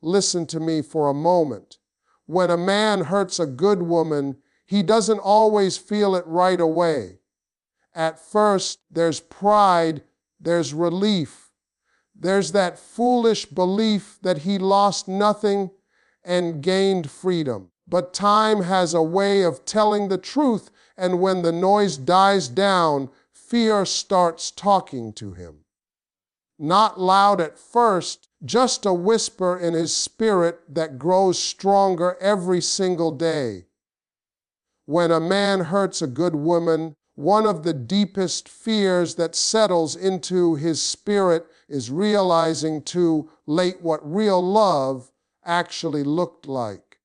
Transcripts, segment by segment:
listen to me for a moment. When a man hurts a good woman, he doesn't always feel it right away. At first, there's pride, there's relief. There's that foolish belief that he lost nothing and gained freedom. But time has a way of telling the truth, and when the noise dies down, fear starts talking to him. Not loud at first, just a whisper in his spirit that grows stronger every single day. When a man hurts a good woman, one of the deepest fears that settles into his spirit is realizing too late what real love actually looked like.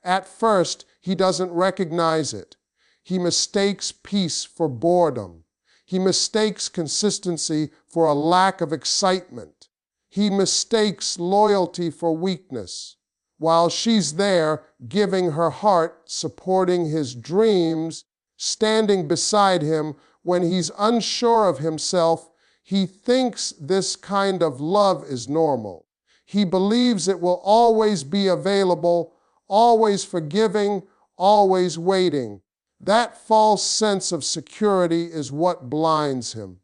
At first, he doesn't recognize it. He mistakes peace for boredom. He mistakes consistency for a lack of excitement. He mistakes loyalty for weakness. While she's there, giving her heart, supporting his dreams, standing beside him when he's unsure of himself, he thinks this kind of love is normal. He believes it will always be available, always forgiving, always waiting. That false sense of security is what blinds him.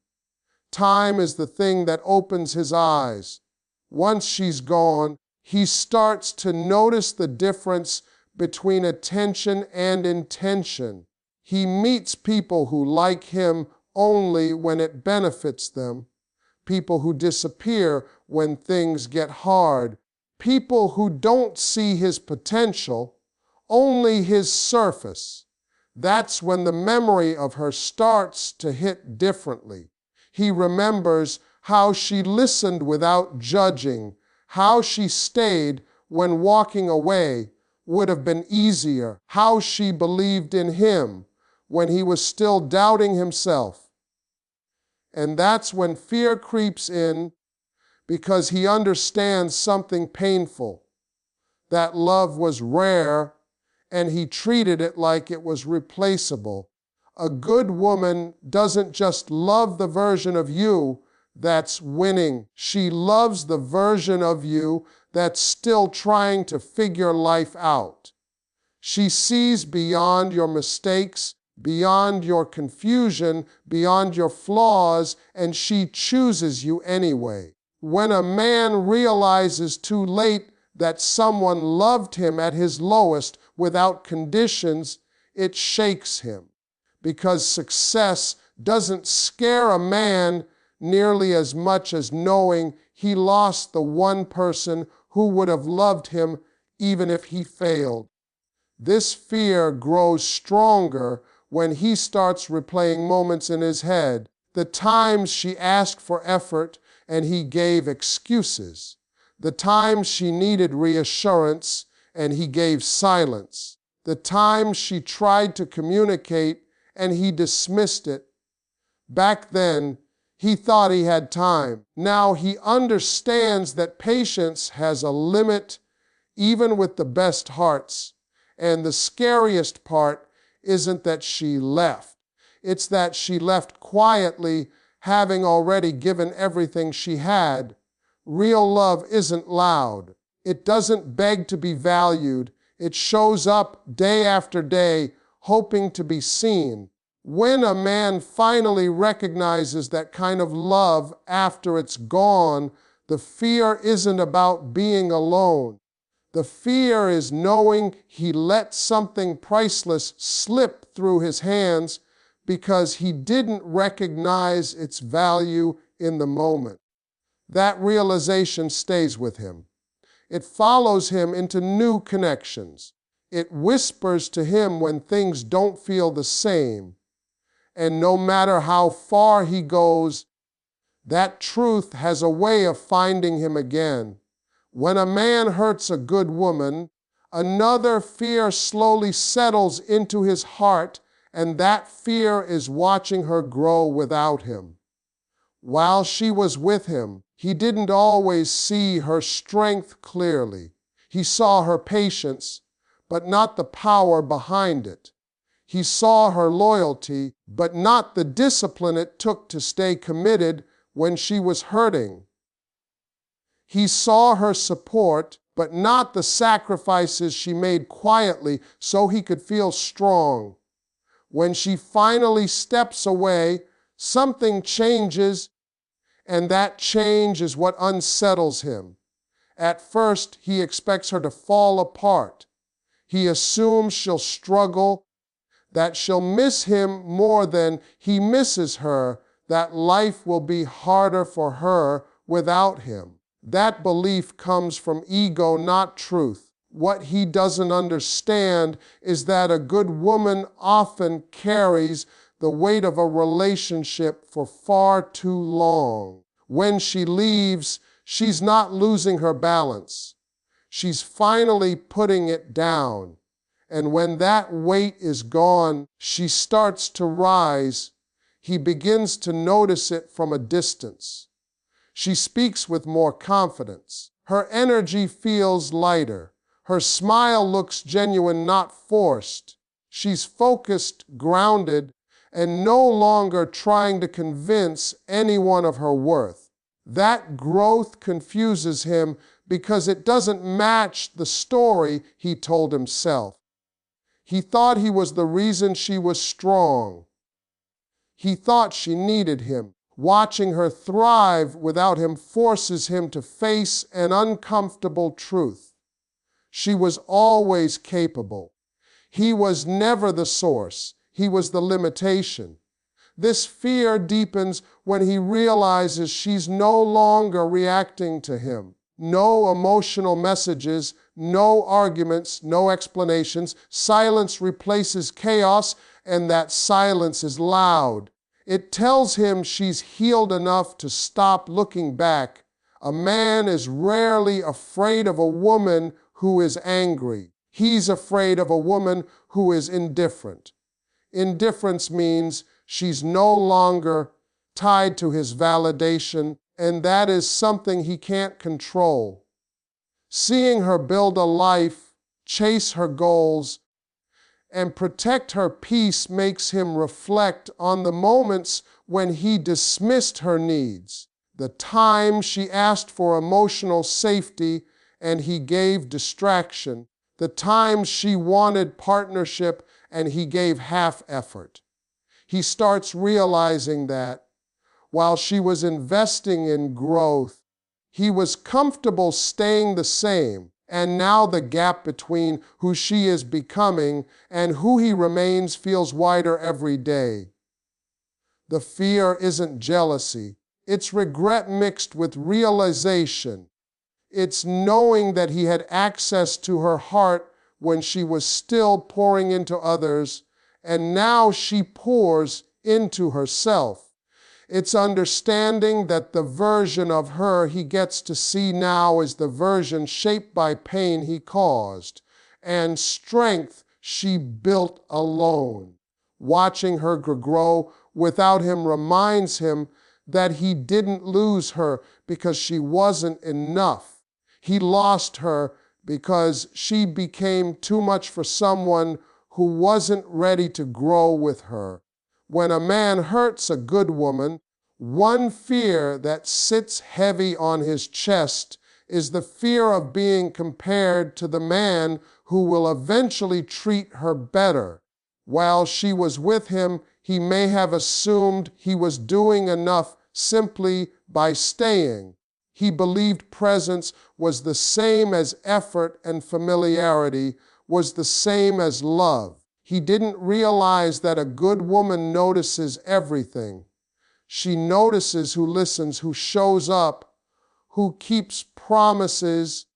Time is the thing that opens his eyes. Once she's gone, he starts to notice the difference between attention and intention. He meets people who like him only when it benefits them, people who disappear when things get hard, people who don't see his potential, only his surface. That's when the memory of her starts to hit differently. He remembers how she listened without judging, how she stayed when walking away would have been easier, how she believed in him when he was still doubting himself. And that's when fear creeps in, because he understands something painful. That love was rare, and he treated it like it was replaceable. A good woman doesn't just love the version of you that's winning. She loves the version of you that's still trying to figure life out. She sees beyond your mistakes, beyond your confusion, beyond your flaws, and she chooses you anyway. When a man realizes too late that someone loved him at his lowest without conditions, it shakes him. Because success doesn't scare a man nearly as much as knowing he lost the one person who would have loved him even if he failed. This fear grows stronger when he starts replaying moments in his head, the times she asked for effort and he gave excuses, the times she needed reassurance and he gave silence, the times she tried to communicate and he dismissed it. Back then, he thought he had time. Now he understands that patience has a limit, even with the best hearts. And the scariest part isn't that she left. It's that she left quietly, having already given everything she had. Real love isn't loud. It doesn't beg to be valued. It shows up day after day, hoping to be seen. When a man finally recognizes that kind of love after it's gone, the fear isn't about being alone. The fear is knowing he let something priceless slip through his hands because he didn't recognize its value in the moment. That realization stays with him. It follows him into new connections. It whispers to him when things don't feel the same. And no matter how far he goes, that truth has a way of finding him again. When a man hurts a good woman, another fear slowly settles into his heart, and that fear is watching her grow without him. While she was with him, he didn't always see her strength clearly. He saw her patience, but not the power behind it. He saw her loyalty, but not the discipline it took to stay committed when she was hurting. He saw her support, but not the sacrifices she made quietly so he could feel strong. When she finally steps away, something changes, and that change is what unsettles him. At first, he expects her to fall apart. He assumes she'll struggle, that she'll miss him more than he misses her, that life will be harder for her without him. That belief comes from ego, not truth. What he doesn't understand is that a good woman often carries the weight of a relationship for far too long. When she leaves, she's not losing her balance. She's finally putting it down. And when that weight is gone, she starts to rise. He begins to notice it from a distance. She speaks with more confidence. Her energy feels lighter. Her smile looks genuine, not forced. She's focused, grounded, and no longer trying to convince anyone of her worth. That growth confuses him because it doesn't match the story he told himself. He thought he was the reason she was strong. He thought she needed him. Watching her thrive without him forces him to face an uncomfortable truth. She was always capable. He was never the source. He was the limitation. This fear deepens when he realizes she's no longer reacting to him. No emotional messages, no arguments, no explanations. Silence replaces chaos, and that silence is loud. It tells him she's healed enough to stop looking back. A man is rarely afraid of a woman who is angry. He's afraid of a woman who is indifferent. Indifference means she's no longer tied to his validation, and that is something he can't control. Seeing her build a life, chase her goals, and protect her peace makes him reflect on the moments when he dismissed her needs, the time she asked for emotional safety and he gave distraction, the times she wanted partnership and he gave half effort. He starts realizing that while she was investing in growth, he was comfortable staying the same. And now the gap between who she is becoming and who he remains feels wider every day. The fear isn't jealousy. It's regret mixed with realization. It's knowing that he had access to her heart when she was still pouring into others, and now she pours into herself. It's understanding that the version of her he gets to see now is the version shaped by pain he caused and strength she built alone. Watching her grow without him reminds him that he didn't lose her because she wasn't enough. He lost her because she became too much for someone who wasn't ready to grow with her. When a man hurts a good woman, one fear that sits heavy on his chest is the fear of being compared to the man who will eventually treat her better. While she was with him, he may have assumed he was doing enough simply by staying. He believed presence was the same as effort and familiarity was the same as love. He didn't realize that a good woman notices everything. She notices who listens, who shows up, who keeps promises,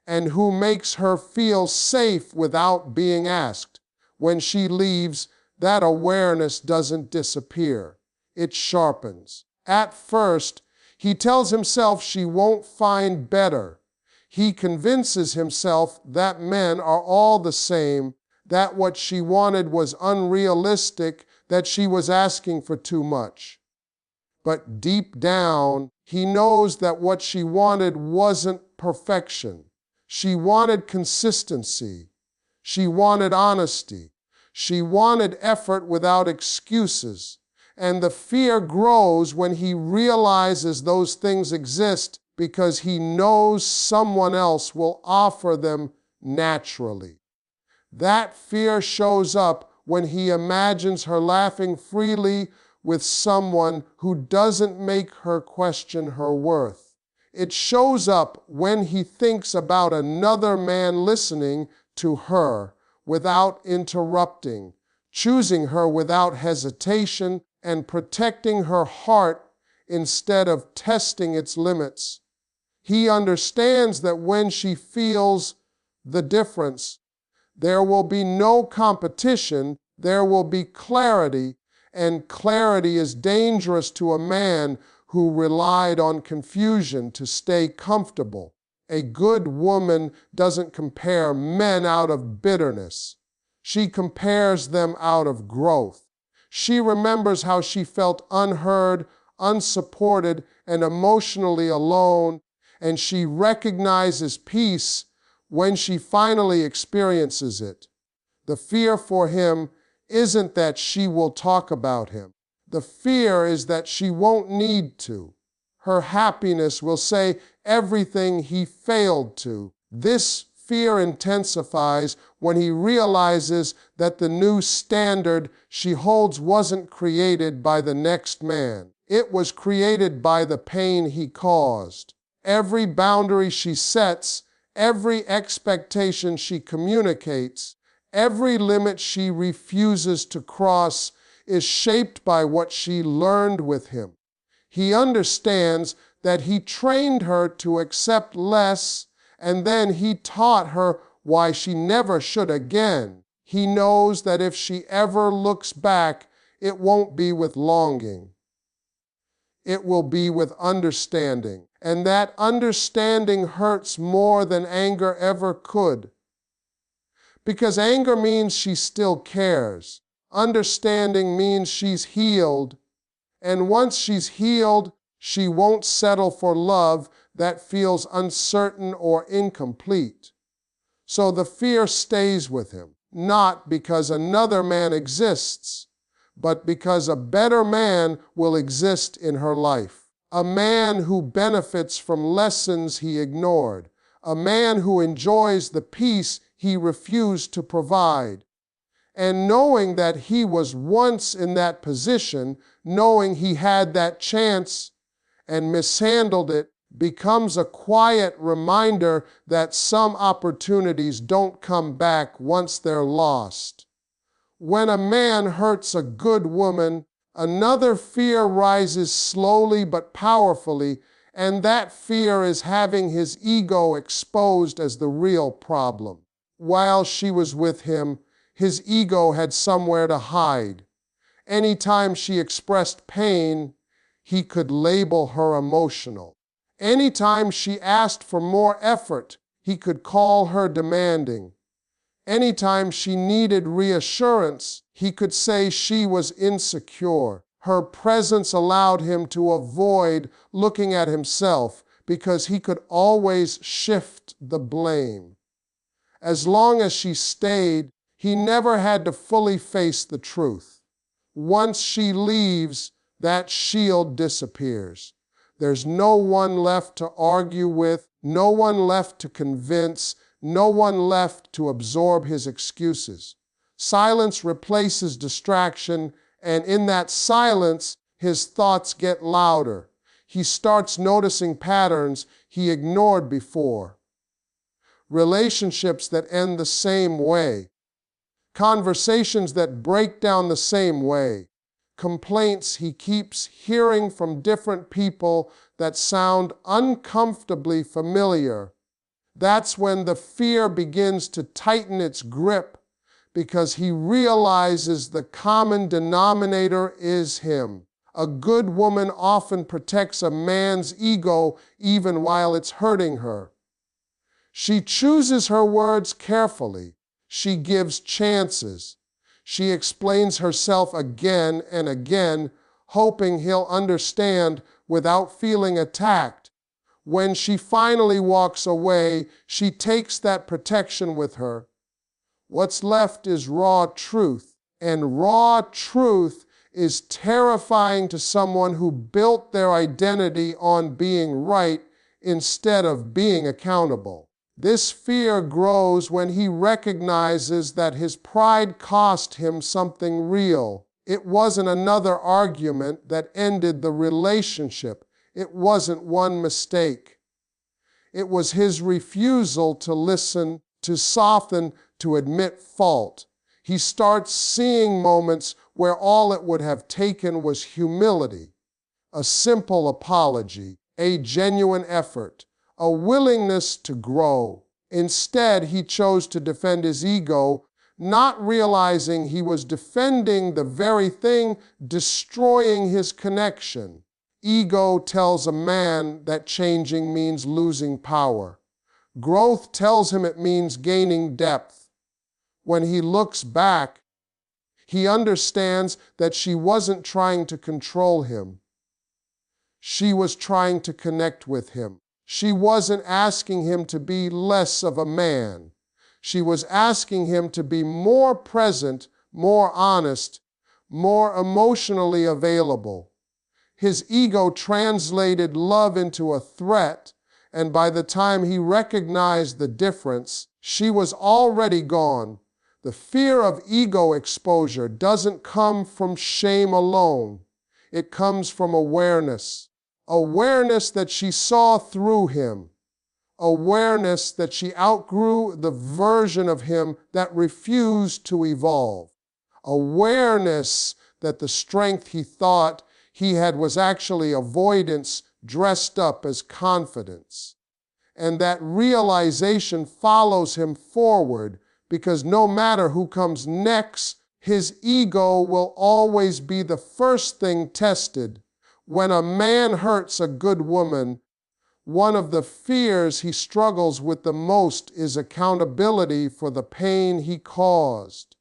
and who makes her feel safe without being asked. When she leaves, that awareness doesn't disappear. It sharpens. At first, he tells himself she won't find better. He convinces himself that men are all the same, that what she wanted was unrealistic, that she was asking for too much. But deep down, he knows that what she wanted wasn't perfection. She wanted consistency. She wanted honesty. She wanted effort without excuses. And the fear grows when he realizes those things exist because he knows someone else will offer them naturally. That fear shows up when he imagines her laughing freely with someone who doesn't make her question her worth. It shows up when he thinks about another man listening to her without interrupting, choosing her without hesitation, and protecting her heart instead of testing its limits. He understands that when she feels the difference, there will be no competition, there will be clarity, and clarity is dangerous to a man who relied on confusion to stay comfortable. A good woman doesn't compare men out of bitterness. She compares them out of growth. She remembers how she felt unheard, unsupported, and emotionally alone, and she recognizes peace when she finally experiences it. The fear for him isn't that she will talk about him. The fear is that she won't need to. Her happiness will say everything he failed to. This fear intensifies when he realizes that the new standard she holds wasn't created by the next man. It was created by the pain he caused. Every boundary she sets, every expectation she communicates, every limit she refuses to cross is shaped by what she learned with him. He understands that he trained her to accept less, and then he taught her why she never should again. He knows that if she ever looks back, it won't be with longing. It will be with understanding. And that understanding hurts more than anger ever could. Because anger means she still cares. Understanding means she's healed. And once she's healed, she won't settle for love that feels uncertain or incomplete. So the fear stays with him, not because another man exists, but because a better man will exist in her life. A man who benefits from lessons he ignored. A man who enjoys the peace he refused to provide. And knowing that he was once in that position, knowing he had that chance and mishandled it, becomes a quiet reminder that some opportunities don't come back once they're lost. When a man hurts a good woman, another fear rises slowly but powerfully, and that fear is having his ego exposed as the real problem. While she was with him, his ego had somewhere to hide. Anytime she expressed pain, he could label her emotional. Anytime she asked for more effort, he could call her demanding. Anytime she needed reassurance, he could say she was insecure. Her presence allowed him to avoid looking at himself because he could always shift the blame. As long as she stayed, he never had to fully face the truth. Once she leaves, that shield disappears. There's no one left to argue with, no one left to convince, no one left to absorb his excuses. Silence replaces distraction, and in that silence, his thoughts get louder. He starts noticing patterns he ignored before. Relationships that end the same way. Conversations that break down the same way. Complaints he keeps hearing from different people that sound uncomfortably familiar. That's when the fear begins to tighten its grip because he realizes the common denominator is him. A good woman often protects a man's ego even while it's hurting her. She chooses her words carefully. She gives chances. She explains herself again and again, hoping he'll understand without feeling attacked. When she finally walks away, she takes that protection with her. What's left is raw truth, and raw truth is terrifying to someone who built their identity on being right instead of being accountable. This fear grows when he recognizes that his pride cost him something real. It wasn't another argument that ended the relationship. It wasn't one mistake. It was his refusal to listen, to soften, to admit fault. He starts seeing moments where all it would have taken was humility, a simple apology, a genuine effort, a willingness to grow. Instead, he chose to defend his ego, not realizing he was defending the very thing destroying his connection. Ego tells a man that changing means losing power. Growth tells him it means gaining depth. When he looks back, he understands that she wasn't trying to control him. She was trying to connect with him. She wasn't asking him to be less of a man. She was asking him to be more present, more honest, more emotionally available. His ego translated love into a threat, and by the time he recognized the difference, she was already gone. The fear of ego exposure doesn't come from shame alone. It comes from awareness. Awareness that she saw through him. Awareness that she outgrew the version of him that refused to evolve. Awareness that the strength he thought he had was actually avoidance dressed up as confidence. And that realization follows him forward because no matter who comes next, his ego will always be the first thing tested. When a man hurts a good woman, one of the fears he struggles with the most is accountability for the pain he caused.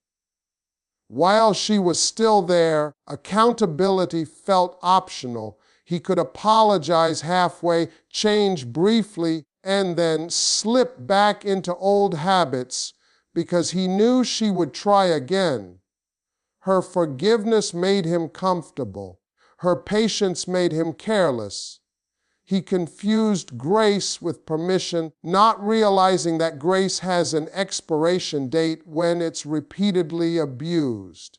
While she was still there, accountability felt optional. He could apologize halfway, change briefly, and then slip back into old habits because he knew she would try again. Her forgiveness made him comfortable. Her patience made him careless. He confused grace with permission, not realizing that grace has an expiration date when it's repeatedly abused.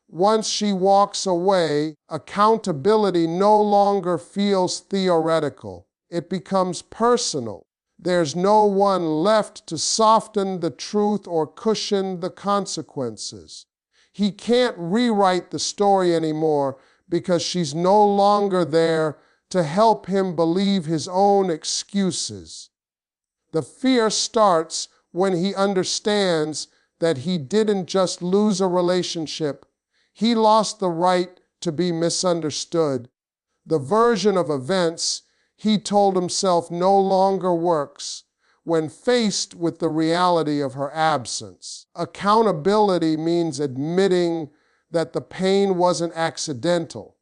Once she walks away, accountability no longer feels theoretical. It becomes personal. There's no one left to soften the truth or cushion the consequences. He can't rewrite the story anymore because she's no longer there to help him believe his own excuses. The fear starts when he understands that he didn't just lose a relationship, he lost the right to be misunderstood. The version of events he told himself no longer works when faced with the reality of her absence. Accountability means admitting that the pain wasn't accidental.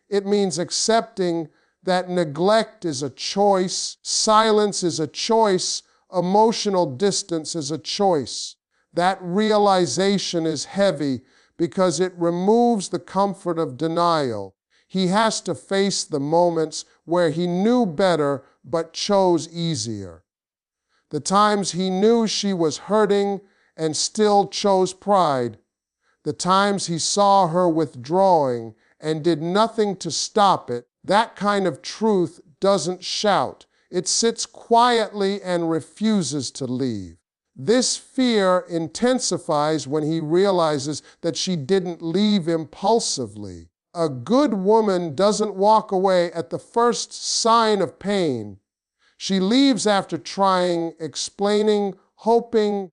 It means accepting that neglect is a choice, silence is a choice, emotional distance is a choice. That realization is heavy because it removes the comfort of denial. He has to face the moments where he knew better but chose easier. The times he knew she was hurting and still chose pride. The times he saw her withdrawing and did nothing to stop it. That kind of truth doesn't shout. It sits quietly and refuses to leave. This fear intensifies when he realizes that she didn't leave impulsively. A good woman doesn't walk away at the first sign of pain. She leaves after trying, explaining, hoping,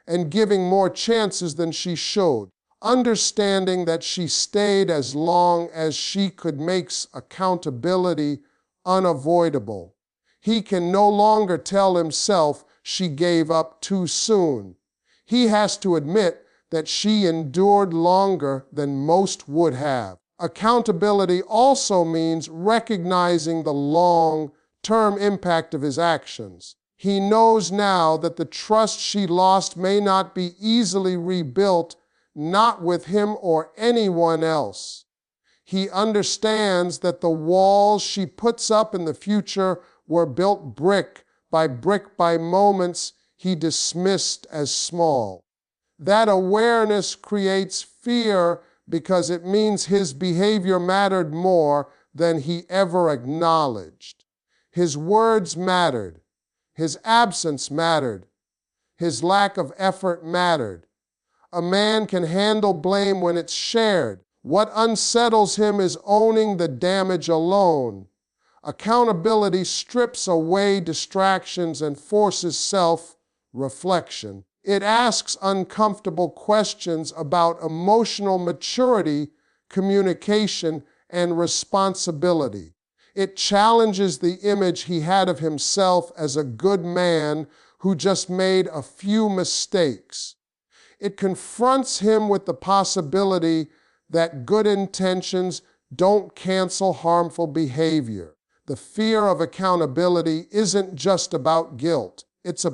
and giving more chances than she showed. Understanding that she stayed as long as she could makes accountability unavoidable. He can no longer tell himself she gave up too soon. He has to admit that she endured longer than most would have. Accountability also means recognizing the long-term impact of his actions. He knows now that the trust she lost may not be easily rebuilt, not with him or anyone else. He understands that the walls she puts up in the future were built brick by moments he dismissed as small. That awareness creates fear because it means his behavior mattered more than he ever acknowledged. His words mattered. His absence mattered. His lack of effort mattered. A man can handle blame when it's shared. What unsettles him is owning the damage alone. Accountability strips away distractions and forces self-reflection. It asks uncomfortable questions about emotional maturity, communication, and responsibility. It challenges the image he had of himself as a good man who just made a few mistakes. It confronts him with the possibility that good intentions don't cancel harmful behavior. The fear of accountability isn't just about guilt. It's